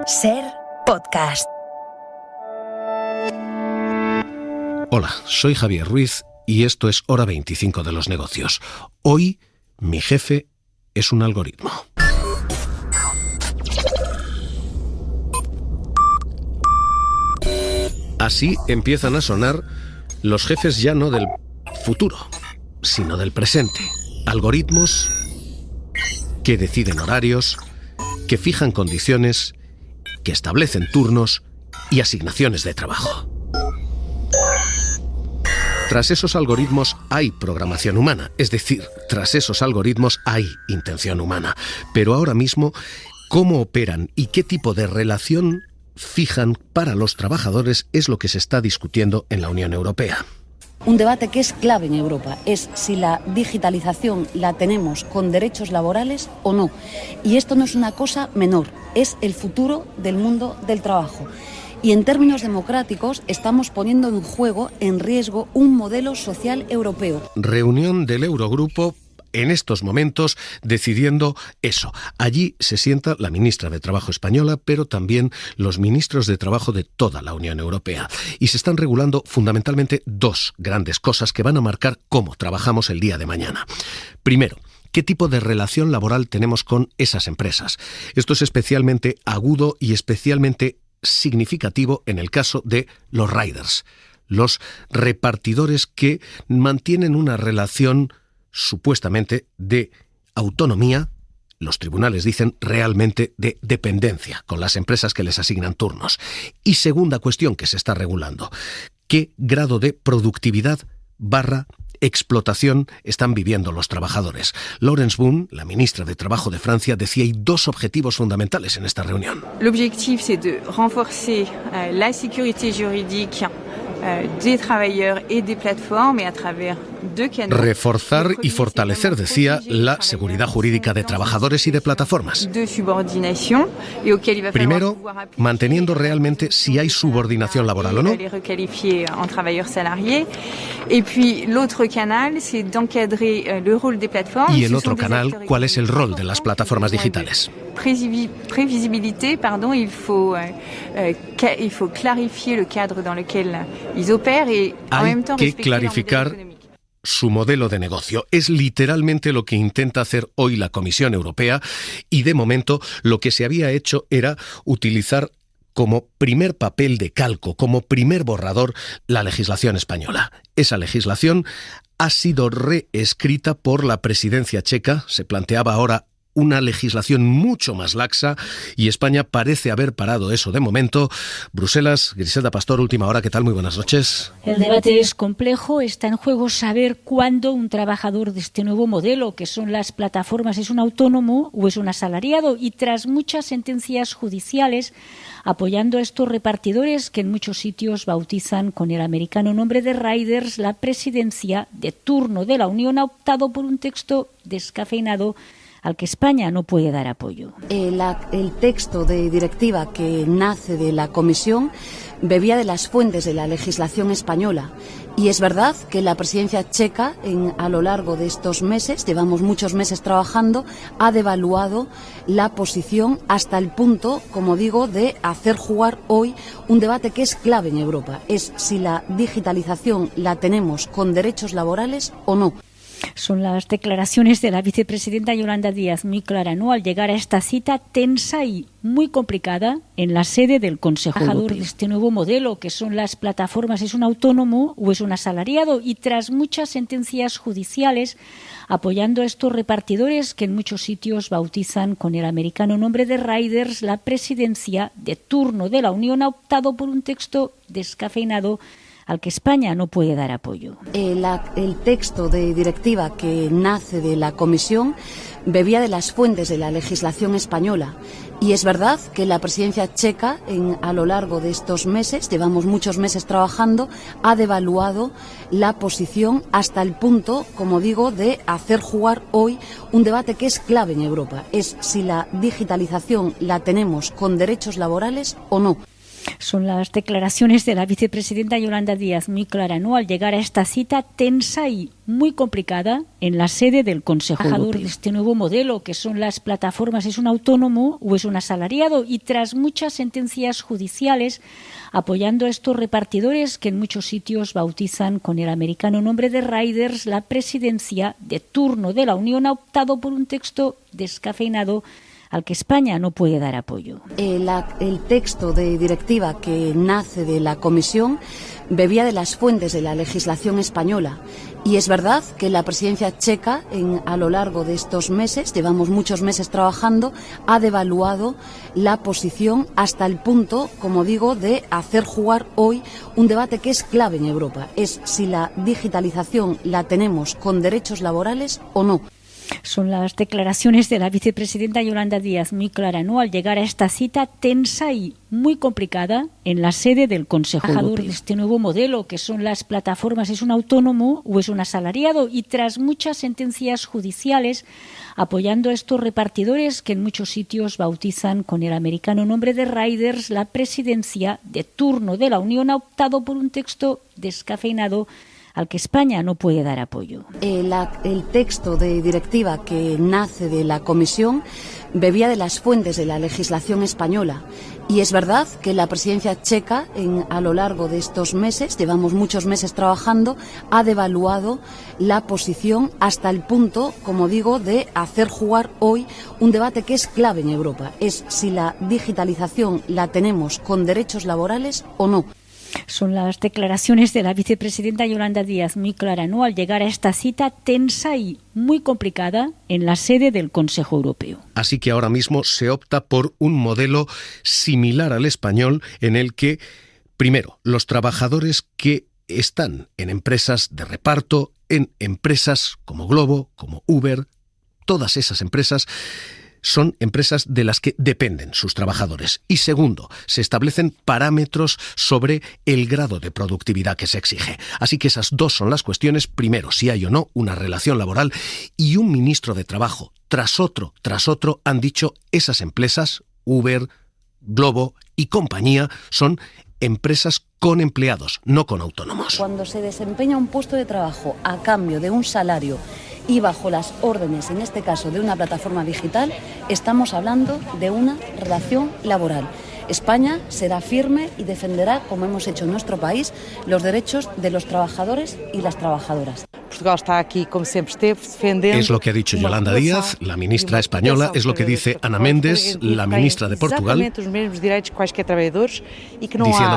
SER Podcast. Hola, soy Javier Ruiz y esto es Hora 25 de los negocios. Hoy, mi jefe es un algoritmo. Así empiezan a sonar los jefes ya no del futuro, sino del presente. Algoritmos que deciden horarios, que fijan condiciones, que establecen turnos y asignaciones de trabajo. Tras esos algoritmos hay programación humana, es decir, tras esos algoritmos hay intención humana. Pero ahora mismo, ¿cómo operan y qué tipo de relación fijan para los trabajadores es lo que se está discutiendo en la Unión Europea? Un debate que es clave en Europa es si la digitalización la tenemos con derechos laborales o no. Y esto no es una cosa menor, es el futuro del mundo del trabajo. Y en términos democráticos estamos poniendo en juego, en riesgo, un modelo social europeo. Reunión del Eurogrupo en estos momentos decidiendo eso. Allí se sienta la ministra de Trabajo española, pero también los ministros de Trabajo de toda la Unión Europea. Y se están regulando fundamentalmente dos grandes cosas que van a marcar cómo trabajamos el día de mañana. Primero, ¿qué tipo de relación laboral tenemos con esas empresas? Esto es especialmente agudo y especialmente significativo en el caso de los riders, los repartidores que mantienen una relación supuestamente de autonomía, los tribunales dicen realmente de dependencia con las empresas que les asignan turnos. Y segunda cuestión que se está regulando, ¿qué grado de productividad / explotación están viviendo los trabajadores? Laurence Boone, la ministra de Trabajo de Francia, decía hay dos objetivos fundamentales en esta reunión. L'objectif c'est de renforcer la sécurité juridique des travailleurs et des plateformes et à travers deux canaux. Reforzar y fortalecer, decía, la seguridad jurídica de trabajadores y de plataformas. Primero, manteniendo realmente si hay subordinación laboral o no. Y el otro canal, ¿cuál es el rol de las plataformas digitales? Prévisibilité, pardon, il faut clarifier le cadre dans lequel ils opèrent et en même temps hay que clarificar su modelo de negocio. Es literalmente lo que intenta hacer hoy la Comisión Europea y de momento lo que se había hecho era utilizar como primer papel de calco, como primer borrador, la legislación española. Esa legislación ha sido reescrita por la presidencia checa. Se planteaba ahora una legislación mucho más laxa y España parece haber parado eso de momento. Bruselas, Griselda Pastor, Última Hora, ¿qué tal? Muy buenas noches. El debate es complejo, está en juego saber cuándo un trabajador de este nuevo modelo, que son las plataformas, es un autónomo o es un asalariado, y tras muchas sentencias judiciales apoyando a estos repartidores que en muchos sitios bautizan con el americano nombre de riders, la presidencia de turno de la Unión ha optado por un texto descafeinado al que España no puede dar apoyo. El texto de directiva que nace de la Comisión bebía de las fuentes de la legislación española. Y es verdad que la presidencia checa, a lo largo de estos meses, llevamos muchos meses trabajando, ha devaluado la posición hasta el punto, como digo, de hacer jugar hoy un debate que es clave en Europa. Es si la digitalización la tenemos con derechos laborales o no. Son las declaraciones de la vicepresidenta Yolanda Díaz, muy clara, ¿no? Al llegar a esta cita tensa y muy complicada en la sede del Consejo Europeo. De este nuevo modelo, que son las plataformas, ¿es un autónomo o es un asalariado? Y tras muchas sentencias judiciales apoyando a estos repartidores que en muchos sitios bautizan con el americano nombre de riders, la presidencia de turno de la Unión ha optado por un texto descafeinado al que España no puede dar apoyo. El texto de directiva que nace de la Comisión bebía de las fuentes de la legislación española. Y es verdad que la presidencia checa, a lo largo de estos meses, llevamos muchos meses trabajando, ha devaluado la posición hasta el punto, como digo, de hacer jugar hoy un debate que es clave en Europa. Es si la digitalización la tenemos con derechos laborales o no. Son las declaraciones de la vicepresidenta Yolanda Díaz muy claras, ¿no? Al llegar a esta cita tensa y muy complicada en la sede del Consejo Europeo. De este nuevo modelo, que son las plataformas, ¿es un autónomo o es un asalariado? Y tras muchas sentencias judiciales apoyando a estos repartidores que en muchos sitios bautizan con el americano nombre de riders, la presidencia de turno de la Unión ha optado por un texto descafeinado al que España no puede dar apoyo. El texto de directiva que nace de la Comisión bebía de las fuentes de la legislación española. Y es verdad que la presidencia checa, a lo largo de estos meses, llevamos muchos meses trabajando, ha devaluado la posición hasta el punto, como digo, de hacer jugar hoy un debate que es clave en Europa. Es si la digitalización la tenemos con derechos laborales o no. Son las declaraciones de la vicepresidenta Yolanda Díaz muy claras, ¿no? Al llegar a esta cita tensa y muy complicada en la sede del Consejo Europeo. De este nuevo modelo, que son las plataformas, ¿es un autónomo o es un asalariado? Y tras muchas sentencias judiciales apoyando a estos repartidores que en muchos sitios bautizan con el americano nombre de riders, la presidencia de turno de la Unión ha optado por un texto descafeinado al que España no puede dar apoyo. El texto de directiva que nace de la Comisión bebía de las fuentes de la legislación española. Y es verdad que la presidencia checa, a lo largo de estos meses, llevamos muchos meses trabajando, ha devaluado la posición hasta el punto, como digo, de hacer jugar hoy un debate que es clave en Europa. Es si la digitalización la tenemos con derechos laborales o no. Son las declaraciones de la vicepresidenta Yolanda Díaz muy claras, ¿no? Al llegar a esta cita tensa y muy complicada en la sede del Consejo Europeo. Así que ahora mismo se opta por un modelo similar al español en el que, primero, los trabajadores que están en empresas de reparto, en empresas como Glovo, como Uber, todas esas empresas son empresas de las que dependen sus trabajadores. Y segundo, se establecen parámetros sobre el grado de productividad que se exige. Así que esas dos son las cuestiones. Primero, si hay o no una relación laboral, y un ministro de Trabajo tras otro, han dicho esas empresas, Uber, Glovo y compañía, son empresas con empleados, no con autónomos. Cuando se desempeña un puesto de trabajo a cambio de un salario y bajo las órdenes, en este caso de una plataforma digital, estamos hablando de una relación laboral. España será firme y defenderá, como hemos hecho en nuestro país, los derechos de los trabajadores y las trabajadoras. Portugal está aquí, como siempre esteve, defendiendo. Es lo que ha dicho Yolanda Díaz, la ministra española, es lo que dice Ana Méndez, la ministra de Portugal, diciendo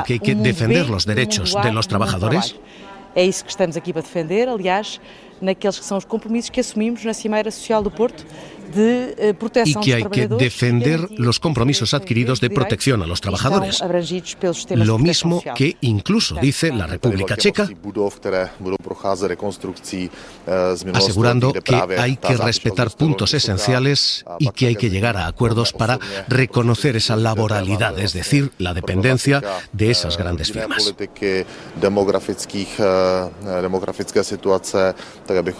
que hay que defender los derechos de los trabajadores. É isso que estamos aqui para defender, aliás, naqueles que são os compromissos que assumimos na Cimeira Social do Porto de protección y que hay que defender los compromisos adquiridos de protección a los trabajadores. Lo mismo que incluso dice la República Checa, asegurando que hay que respetar puntos esenciales y que hay que llegar a acuerdos para reconocer esa laboralidad, es decir, la dependencia de esas grandes firmas.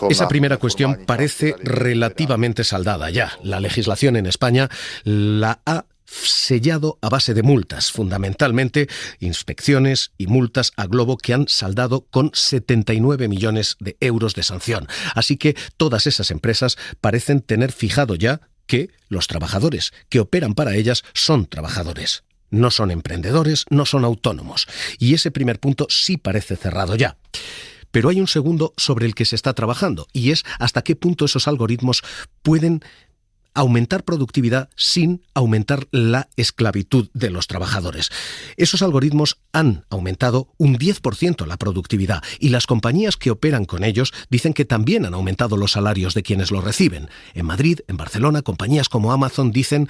Esa primera cuestión parece relativamente saldada ya. La legislación en España la ha sellado a base de multas, fundamentalmente inspecciones y multas a Glovo que han saldado con 79 millones de euros de sanción. Así que todas esas empresas parecen tener fijado ya que los trabajadores que operan para ellas son trabajadores. No son emprendedores, no son autónomos. Y ese primer punto sí parece cerrado ya. Pero hay un segundo sobre el que se está trabajando, y es hasta qué punto esos algoritmos pueden aumentar productividad sin aumentar la esclavitud de los trabajadores. Esos algoritmos han aumentado un 10% la productividad, y las compañías que operan con ellos dicen que también han aumentado los salarios de quienes los reciben. En Madrid, en Barcelona, compañías como Amazon dicen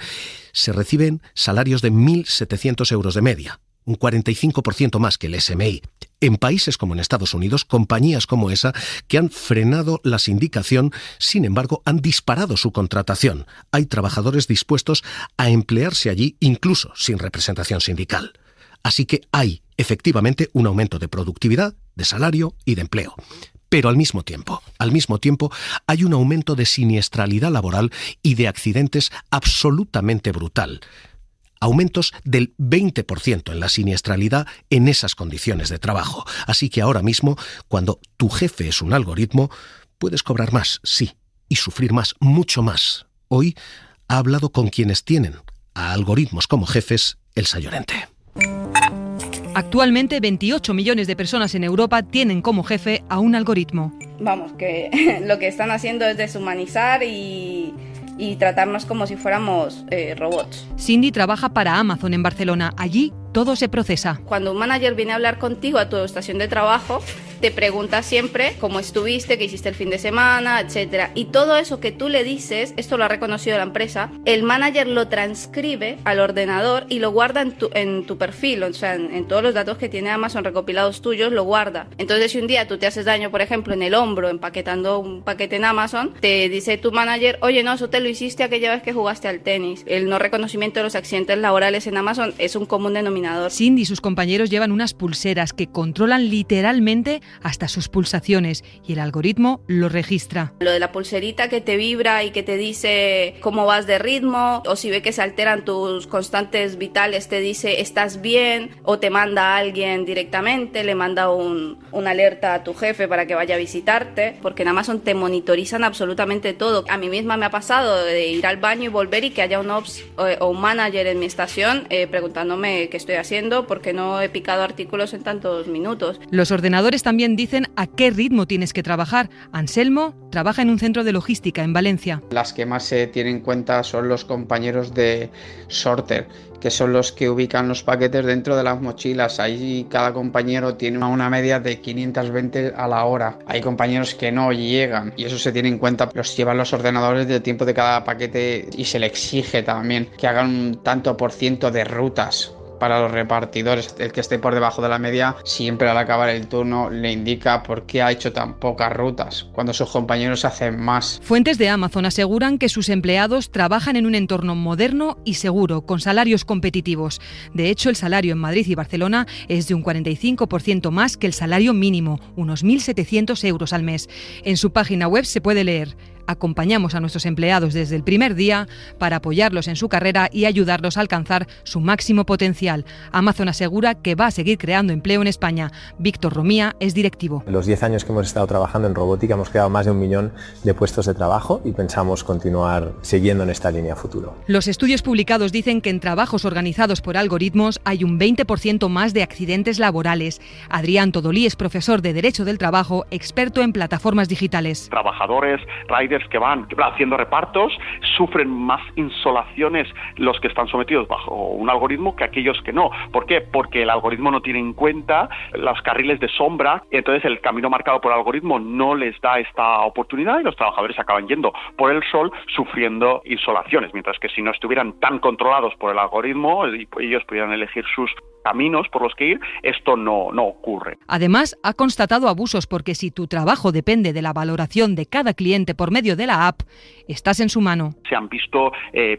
se reciben salarios de 1.700 euros de media, un 45% más que el SMI. En países como en Estados Unidos, compañías como esa, que han frenado la sindicación, sin embargo, han disparado su contratación. Hay trabajadores dispuestos a emplearse allí, incluso sin representación sindical. Así que hay, efectivamente, un aumento de productividad, de salario y de empleo. Pero al mismo tiempo, hay un aumento de siniestralidad laboral y de accidentes absolutamente brutal. aumentos del 20% en la siniestralidad en esas condiciones de trabajo. Así que ahora mismo, cuando tu jefe es un algoritmo, puedes cobrar más, sí, y sufrir más, mucho más. Hoy ha hablado con quienes tienen a algoritmos como jefes Elsa Llorente. Actualmente, 28 millones de personas en Europa tienen como jefe a un algoritmo. Vamos, que lo que están haciendo es deshumanizar y tratarnos como si fuéramos robots. Cindy trabaja para Amazon en Barcelona. Allí todo se procesa. Cuando un manager viene a hablar contigo a tu estación de trabajo, te pregunta siempre cómo estuviste, qué hiciste el fin de semana, etcétera. Y todo eso que tú le dices, esto lo ha reconocido la empresa, el manager lo transcribe al ordenador y lo guarda en tu perfil, o sea, en todos los datos que tiene Amazon recopilados tuyos, lo guarda. Entonces, si un día tú te haces daño, por ejemplo, en el hombro, empaquetando un paquete en Amazon, te dice tu manager, oye, no, eso te lo hiciste aquella vez que jugaste al tenis. El no reconocimiento de los accidentes laborales en Amazon es un común denominador. Cindy y sus compañeros llevan unas pulseras que controlan literalmente hasta sus pulsaciones y el algoritmo lo registra. Lo de la pulserita que te vibra y que te dice cómo vas de ritmo, o si ve que se alteran tus constantes vitales te dice estás bien, o te manda a alguien directamente, le manda una alerta a tu jefe para que vaya a visitarte, porque en Amazon te monitorizan absolutamente todo. A mí misma me ha pasado de ir al baño y volver y que haya un ops o un manager en mi estación preguntándome qué estoy haciendo porque no he picado artículos en tantos minutos. Los ordenadores también dicen a qué ritmo tienes que trabajar. Anselmo trabaja en un centro de logística en Valencia. Las que más se tienen en cuenta son los compañeros de sorter, que son los que ubican los paquetes dentro de las mochilas. Ahí cada compañero tiene una media de 520 a la hora. Hay compañeros que no llegan y eso se tiene en cuenta. Los llevan los ordenadores del tiempo de cada paquete y se le exige también que hagan un tanto por ciento de rutas. Para los repartidores, el que esté por debajo de la media siempre al acabar el turno le indica por qué ha hecho tan pocas rutas, cuando sus compañeros hacen más. Fuentes de Amazon aseguran que sus empleados trabajan en un entorno moderno y seguro, con salarios competitivos. De hecho, el salario en Madrid y Barcelona es de un 45% más que el salario mínimo, unos 1.700 euros al mes. En su página web se puede leer: acompañamos a nuestros empleados desde el primer día para apoyarlos en su carrera y ayudarlos a alcanzar su máximo potencial. Amazon asegura que va a seguir creando empleo en España. Víctor Romía es directivo. En los 10 años que hemos estado trabajando en robótica hemos creado más de 1 millón de puestos de trabajo y pensamos continuar siguiendo en esta línea a futuro. Los estudios publicados dicen que en trabajos organizados por algoritmos hay un 20% más de accidentes laborales. Adrián Todolí es profesor de Derecho del Trabajo, experto en plataformas digitales. Trabajadores, riders que van haciendo repartos, sufren más insolaciones los que están sometidos bajo un algoritmo que aquellos que no. ¿Por qué? Porque el algoritmo no tiene en cuenta los carriles de sombra, y entonces el camino marcado por el algoritmo no les da esta oportunidad y los trabajadores acaban yendo por el sol sufriendo insolaciones, mientras que si no estuvieran tan controlados por el algoritmo y ellos pudieran elegir sus caminos por los que ir, esto no ocurre. Además, ha constatado abusos porque si tu trabajo depende de la valoración de cada cliente por medio de la app, estás en su mano. Se han visto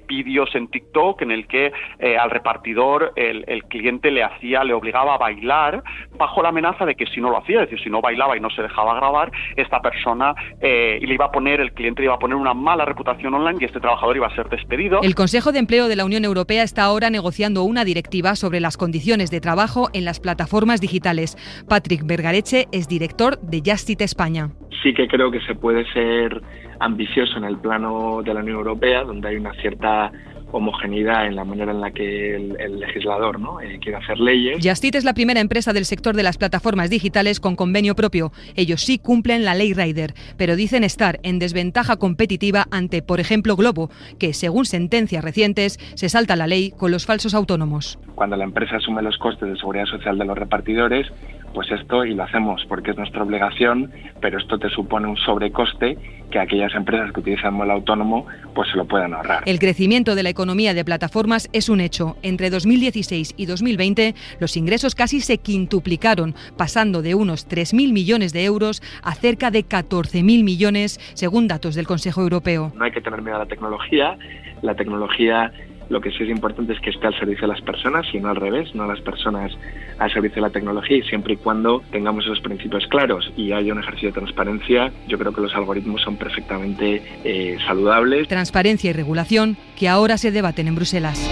vídeos en TikTok en el que al repartidor el cliente le obligaba a bailar bajo la amenaza de que si no lo hacía, es decir, si no bailaba y no se dejaba grabar, esta persona el cliente le iba a poner una mala reputación online y este trabajador iba a ser despedido. El Consejo de Empleo de la Unión Europea está ahora negociando una directiva sobre las condiciones de trabajo en las plataformas digitales. Patrick Vergareche es director de Just Eat España. Sí que creo que se puede ser ambicioso en el plano de la Unión Europea, donde hay una cierta homogeneidad en la manera en la que el legislador quiere hacer leyes. Just Eat es la primera empresa del sector de las plataformas digitales con convenio propio. Ellos sí cumplen la ley Rider, pero dicen estar en desventaja competitiva ante, por ejemplo, Globo, que según sentencias recientes se salta la ley con los falsos autónomos. Cuando la empresa asume los costes de seguridad social de los repartidores, pues esto, y lo hacemos porque es nuestra obligación, pero esto te supone un sobrecoste que aquellas empresas que utilizan el modelo autónomo pues se lo puedan ahorrar. El crecimiento de la economía de plataformas es un hecho. Entre 2016 y 2020 los ingresos casi se quintuplicaron, pasando de unos 3.000 millones de euros a cerca de 14.000 millones, según datos del Consejo Europeo. No hay que tener miedo a la tecnología. La tecnología, lo que sí es importante es que esté al servicio de las personas y no al revés, no las personas al servicio de la tecnología, y siempre y cuando tengamos esos principios claros y haya un ejercicio de transparencia, yo creo que los algoritmos son perfectamente saludables. Transparencia y regulación que ahora se debaten en Bruselas.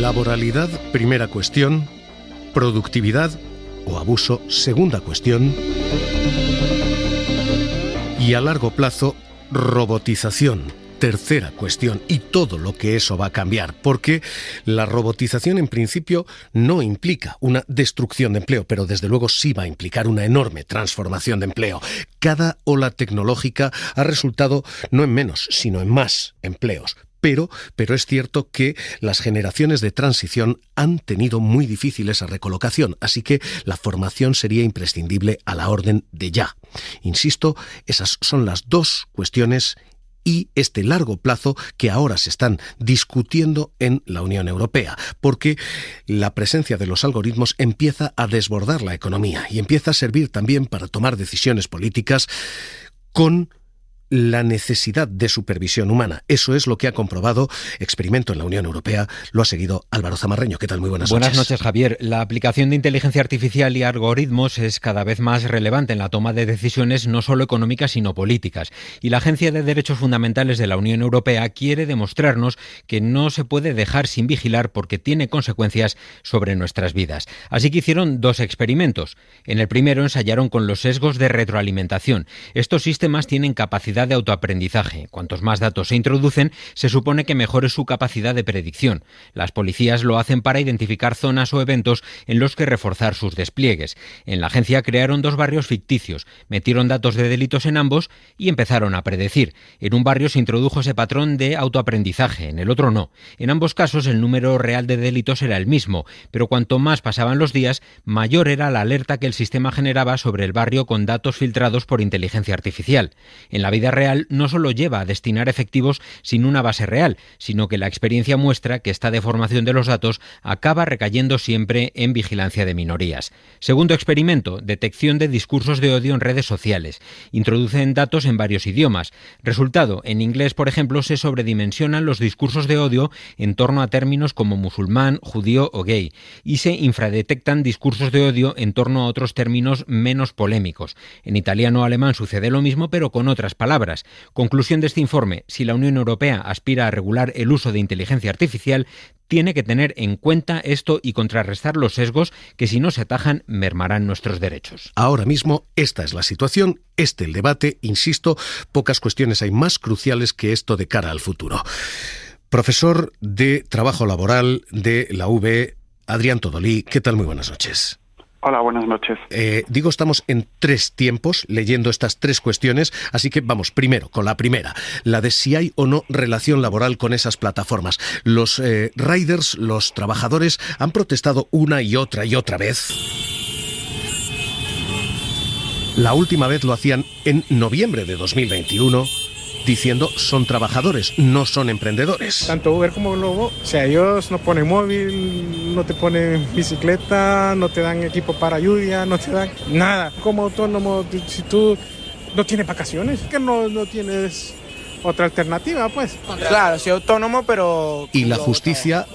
Laboralidad, primera cuestión. Productividad o abuso, segunda cuestión. Y a largo plazo, robotización, tercera cuestión. Y todo lo que eso va a cambiar, porque la robotización en principio no implica una destrucción de empleo, pero desde luego sí va a implicar una enorme transformación de empleo. Cada ola tecnológica ha resultado no en menos, sino en más empleos. Pero es cierto que las generaciones de transición han tenido muy difícil esa recolocación, así que la formación sería imprescindible a la orden de ya. Insisto, esas son las dos cuestiones y este largo plazo que ahora se están discutiendo en la Unión Europea, porque la presencia de los algoritmos empieza a desbordar la economía y empieza a servir también para tomar decisiones políticas con la necesidad de supervisión humana. Eso es lo que ha comprobado Experimento en la Unión Europea. Lo ha seguido Álvaro Zamarreño. ¿Qué tal? Muy buenas noches. Buenas noches, Javier. La aplicación de inteligencia artificial y algoritmos es cada vez más relevante en la toma de decisiones no solo económicas sino políticas. Y la Agencia de Derechos Fundamentales de la Unión Europea quiere demostrarnos que no se puede dejar sin vigilar porque tiene consecuencias sobre nuestras vidas. Así que hicieron dos experimentos. En el primero ensayaron con los sesgos de retroalimentación. Estos sistemas tienen capacidad de autoaprendizaje. Cuantos más datos se introducen, se supone que mejor es su capacidad de predicción. Las policías lo hacen para identificar zonas o eventos en los que reforzar sus despliegues. En la agencia crearon dos barrios ficticios, metieron datos de delitos en ambos y empezaron a predecir. En un barrio se introdujo ese patrón de autoaprendizaje, en el otro no. En ambos casos el número real de delitos era el mismo, pero cuanto más pasaban los días, mayor era la alerta que el sistema generaba sobre el barrio con datos filtrados por inteligencia artificial. En la vida real no solo lleva a destinar efectivos sin una base real, sino que la experiencia muestra que esta deformación de los datos acaba recayendo siempre en vigilancia de minorías. Segundo experimento, detección de discursos de odio en redes sociales. Introducen datos en varios idiomas. Resultado, en inglés, por ejemplo, se sobredimensionan los discursos de odio en torno a términos como musulmán, judío o gay, y se infradetectan discursos de odio en torno a otros términos menos polémicos. En italiano o alemán sucede lo mismo, pero con otras palabras. Conclusión de este informe: si la Unión Europea aspira a regular el uso de inteligencia artificial, tiene que tener en cuenta esto y contrarrestar los sesgos que, si no se atajan, mermarán nuestros derechos. Ahora mismo esta es la situación, el debate, insisto, pocas cuestiones hay más cruciales que esto de cara al futuro. Profesor de Trabajo Laboral de la UB, Adrián Todolí, ¿qué tal? Muy buenas noches. Hola, buenas noches. Estamos en tres tiempos leyendo estas tres cuestiones, así que vamos primero con la primera, la de si hay o no relación laboral con esas plataformas. Los riders, los trabajadores, han protestado una y otra vez. La última vez lo hacían en noviembre de 2021, diciendo son trabajadores, no son emprendedores. Tanto Uber como Globo, o sea, ellos no ponen móvil, no te ponen bicicleta, no te dan equipo para lluvia, no te dan nada. Como autónomo, si tú no tienes vacaciones, que no tienes otra alternativa, pues. Claro, soy autónomo, pero... Y la justicia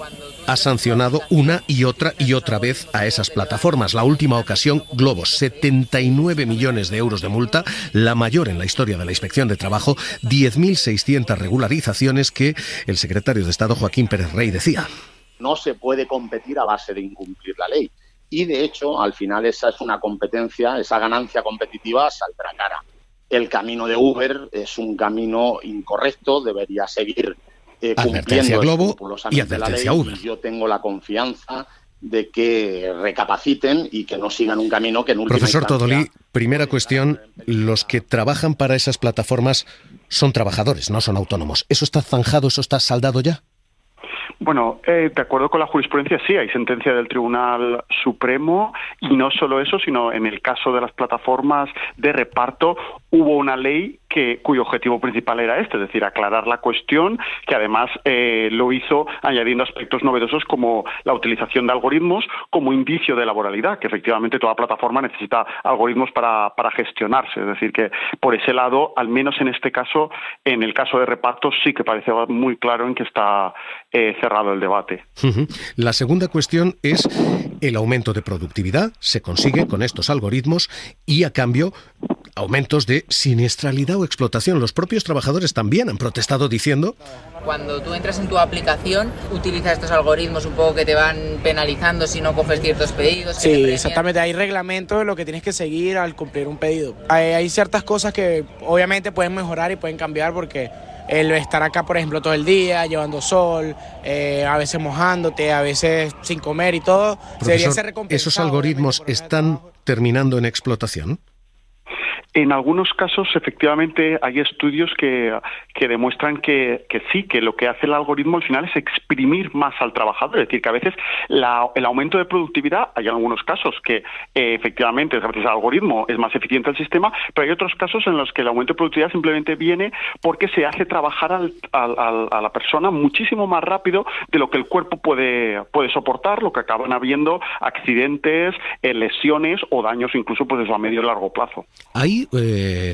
ha sancionado una y otra vez a esas plataformas. La última ocasión, Globo, 79 millones de euros de multa, la mayor en la historia de la Inspección de Trabajo, 10.600 regularizaciones que el secretario de Estado, Joaquín Pérez Rey, decía. No se puede competir a base de incumplir la ley. Y, de hecho, al final esa es una competencia, esa ganancia competitiva saldrá cara. El camino de Uber es un camino incorrecto, debería seguir advertencia Globo y advertencia Uber. Y yo tengo la confianza de que recapaciten y que no sigan un camino que en última Profesor instancia... Todolí, primera cuestión, los que trabajan para esas plataformas son trabajadores, no son autónomos. ¿Eso está zanjado, eso está saldado ya? Bueno, de acuerdo con la jurisprudencia, sí, hay sentencia del Tribunal Supremo y no solo eso, sino en el caso de las plataformas de reparto hubo una ley cuyo objetivo principal era es decir, aclarar la cuestión, que además lo hizo añadiendo aspectos novedosos como la utilización de algoritmos como indicio de laboralidad, que efectivamente toda plataforma necesita algoritmos para gestionarse, es decir, que por ese lado, al menos en este caso, en el caso de reparto, sí que parece muy claro en que está cerrado el debate. La segunda cuestión es el aumento de productividad, se consigue con estos algoritmos y a cambio aumentos de siniestralidad o explotación. Los propios trabajadores también han protestado diciendo: cuando tú entras en tu aplicación, utilizas estos algoritmos un poco que te van penalizando si no coges ciertos pedidos. Sí, exactamente. Hay reglamentos de lo que tienes que seguir al cumplir un pedido. Hay ciertas cosas que obviamente pueden mejorar y pueden cambiar, porque el estar acá, por ejemplo, todo el día, llevando sol, a veces mojándote, a veces sin comer y todo, debería ser recompensado. ¿Esos algoritmos están terminando en explotación? En algunos casos, efectivamente, hay estudios que demuestran que sí, que lo que hace el algoritmo al final es exprimir más al trabajador. Es decir, que a veces el aumento de productividad, hay algunos casos que efectivamente, gracias al algoritmo, es más eficiente el sistema, pero hay otros casos en los que el aumento de productividad simplemente viene porque se hace trabajar a la persona muchísimo más rápido de lo que el cuerpo puede soportar, lo que acaban habiendo accidentes, lesiones o daños incluso pues eso, a medio y largo plazo. Hay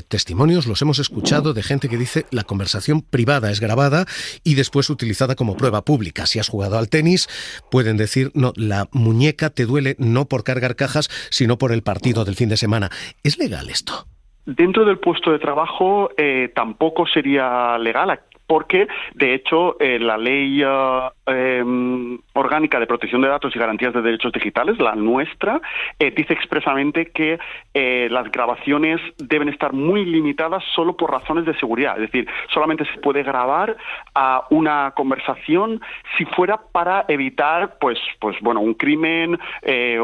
testimonios, los hemos escuchado, de gente que dice la conversación privada es grabada y después utilizada como prueba pública. Si has jugado al tenis, pueden decir, no, la muñeca te duele no por cargar cajas, sino por el partido del fin de semana. ¿Es legal esto? Dentro del puesto de trabajo tampoco sería legal, porque, de hecho, la ley orgánica de protección de datos y garantías de derechos digitales, la nuestra, dice expresamente que las grabaciones deben estar muy limitadas solo por razones de seguridad. Es decir, solamente se puede grabar a una conversación si fuera para evitar, pues bueno, un crimen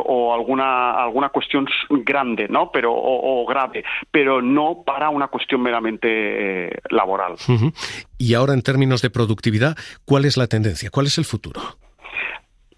o alguna cuestión grande, ¿no? Pero o grave, pero no para una cuestión meramente laboral. Uh-huh. Y ahora, en términos de productividad, ¿cuál es la tendencia? ¿Cuál es el futuro?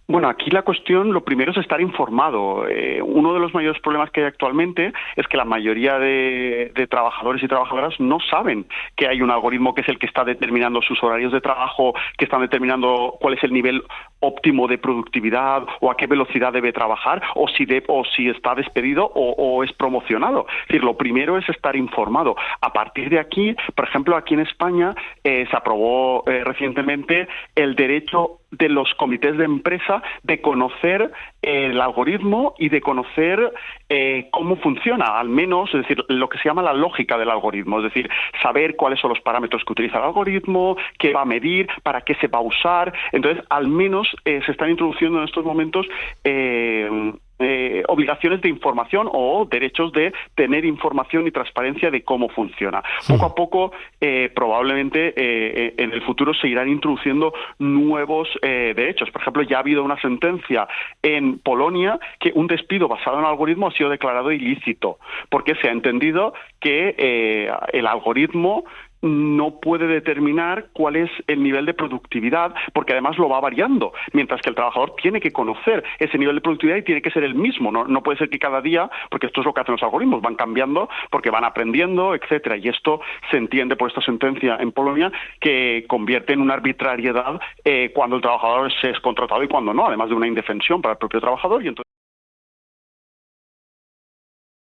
Bueno, aquí la cuestión, lo primero es estar informado. Uno de los mayores problemas que hay actualmente es que la mayoría de trabajadores y trabajadoras no saben que hay un algoritmo que es el que está determinando sus horarios de trabajo, que están determinando cuál es el nivel óptimo de productividad o a qué velocidad debe trabajar o si está despedido o es promocionado. Es decir, lo primero es estar informado. A partir de aquí, por ejemplo, aquí en España se aprobó recientemente el derecho de los comités de empresa de conocer el algoritmo y de conocer cómo funciona, al menos, es decir, lo que se llama la lógica del algoritmo, es decir, saber cuáles son los parámetros que utiliza el algoritmo, qué va a medir, para qué se va a usar. Entonces, al menos se están introduciendo en estos momentos obligaciones de información o derechos de tener información y transparencia de cómo funciona. Poco a poco, probablemente en el futuro se irán introduciendo nuevos derechos. Por ejemplo, ya ha habido una sentencia en Polonia que un despido basado en algoritmo ha sido declarado ilícito, porque se ha entendido que el algoritmo no puede determinar cuál es el nivel de productividad, porque además lo va variando, mientras que el trabajador tiene que conocer ese nivel de productividad y tiene que ser el mismo. No puede ser que cada día, porque esto es lo que hacen los algoritmos, van cambiando porque van aprendiendo, etcétera, y esto se entiende por esta sentencia en Polonia que convierte en una arbitrariedad cuando el trabajador es contratado y cuando no, además de una indefensión para el propio trabajador. Y entonces